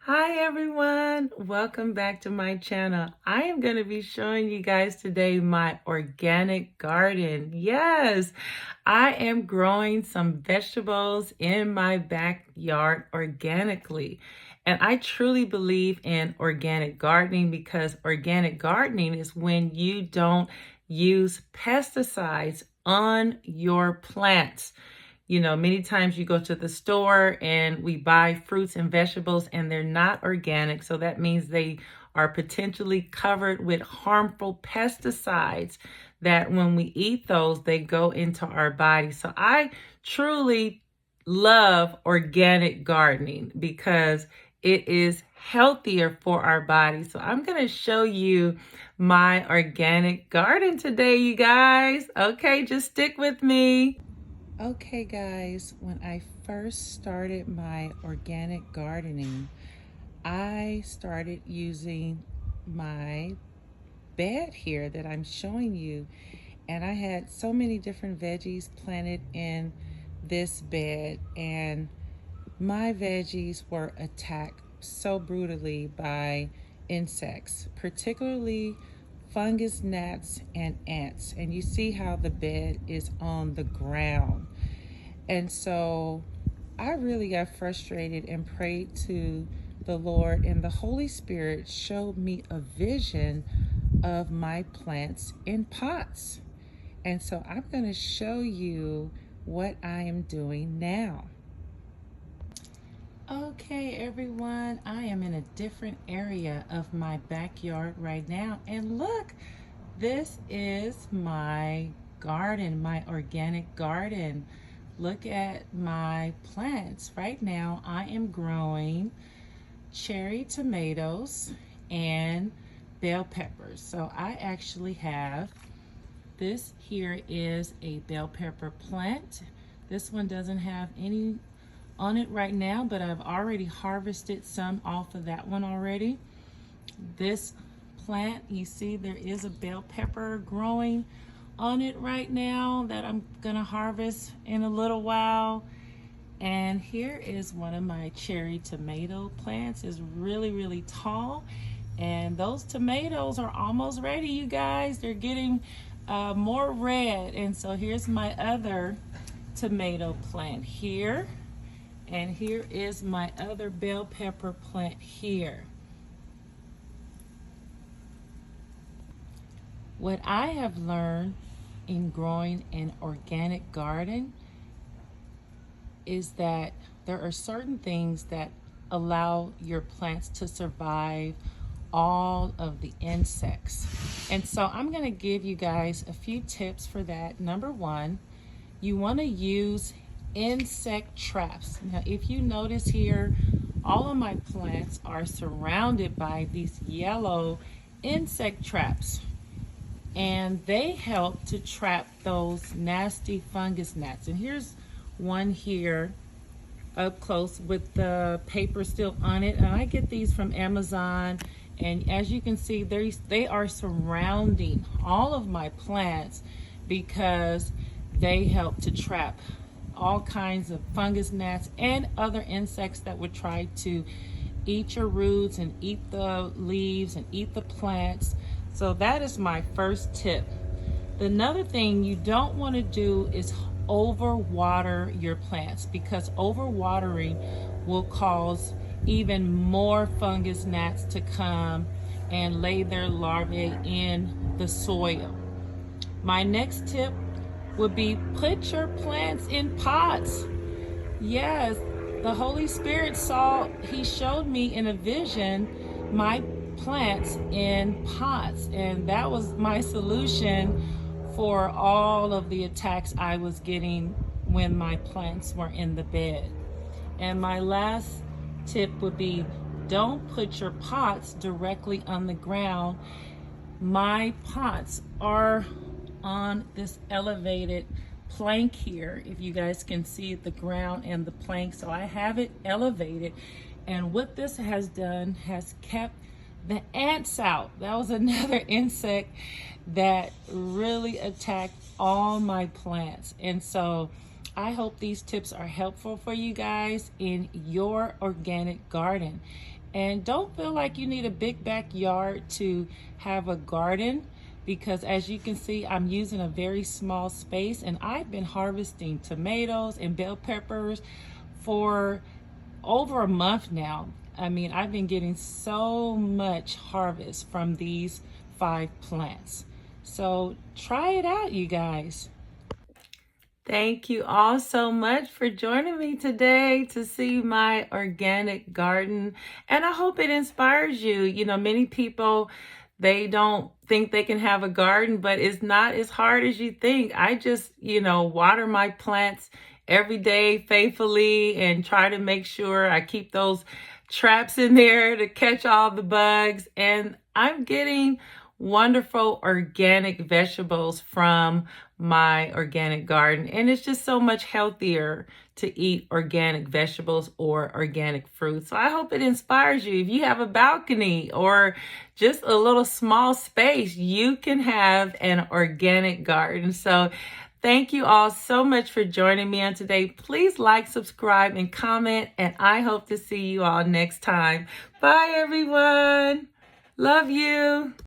Hi everyone, welcome back to my channel. I am going to be showing you guys today my organic garden. Yes, I am growing some vegetables in my backyard organically. And I truly believe in organic gardening because organic gardening is when you don't use pesticides on your plants. Many times you go to the store and we buy fruits and vegetables and they're not organic. So that means they are potentially covered with harmful pesticides that when we eat those, they go into our body. So I truly love organic gardening because it is healthier for our body. So I'm going to show you my organic garden today, you guys. Okay, just stick with me. Okay guys, when I first started my organic gardening, I started using my bed here that I'm showing you, and I had so many different veggies planted in this bed, and my veggies were attacked so brutally by insects, particularly fungus gnats and ants. And you see how the bed is on the ground. And so I really got frustrated and prayed to the Lord, and the Holy Spirit showed me a vision of my plants in pots. And so I'm going to show you what I am doing now. Okay, everyone, I am in a different area of my backyard right now. And look, this is my garden, my organic garden. Look at my plants. Right now, I am growing cherry tomatoes and bell peppers. So I actually have, this here is a bell pepper plant. This one doesn't have any on it right now, but I've already harvested some off of that one already. This plant, you see there is a bell pepper growing on it right now that I'm gonna harvest in a little while. And here is one of my cherry tomato plants. It's really tall, and those tomatoes are almost ready, you guys. They're getting more red. And so here's my other tomato plant here, and here is my other bell pepper plant here. What I have learned in growing an organic garden is that there are certain things that allow your plants to survive all of the insects. And so I'm going to give you guys a few tips for that. Number one, you want to use insect traps. Now, if you notice here, all of my plants are surrounded by these yellow insect traps, and they help to trap those nasty fungus gnats. And here's one here up close with the paper still on it, and I get these from Amazon. And as you can see, they are surrounding all of my plants because they help to trap all kinds of fungus gnats and other insects that would try to eat your roots and eat the leaves and eat the plants. So that is my first tip. Another thing you don't want to do is overwater your plants, because overwatering will cause even more fungus gnats to come and lay their larvae in the soil. My next tip would be put your plants in pots. Yes, the Holy Spirit he showed me in a vision my plants in pots, and that was my solution for all of the attacks I was getting when my plants were in the bed. And my last tip would be, don't put your pots directly on the ground. My pots are on this elevated plank here, if you guys can see the ground and the plank. So I have it elevated, and what this has done has kept the ants out. That was another insect that really attacked all my plants. And so I hope these tips are helpful for you guys in your organic garden. And don't feel like you need a big backyard to have a garden, because as you can see, I'm using a very small space, and I've been harvesting tomatoes and bell peppers for over a month now. I mean, I've been getting so much harvest from these 5 plants. So try it out, you guys. Thank you all so much for joining me today to see my organic garden. And I hope it inspires you. You know, many people, they don't think they can have a garden, but it's not as hard as you think. I just, water my plants every day faithfully and try to make sure I keep those traps in there to catch all the bugs. And I'm getting wonderful organic vegetables from my organic garden, and it's just so much healthier to eat organic vegetables or organic fruit. So I hope it inspires you. If you have a balcony or just a little small space, you can have an organic garden. So thank you all so much for joining me on today. Please like, subscribe, and comment, and I hope to see you all next time. Bye, everyone. Love you.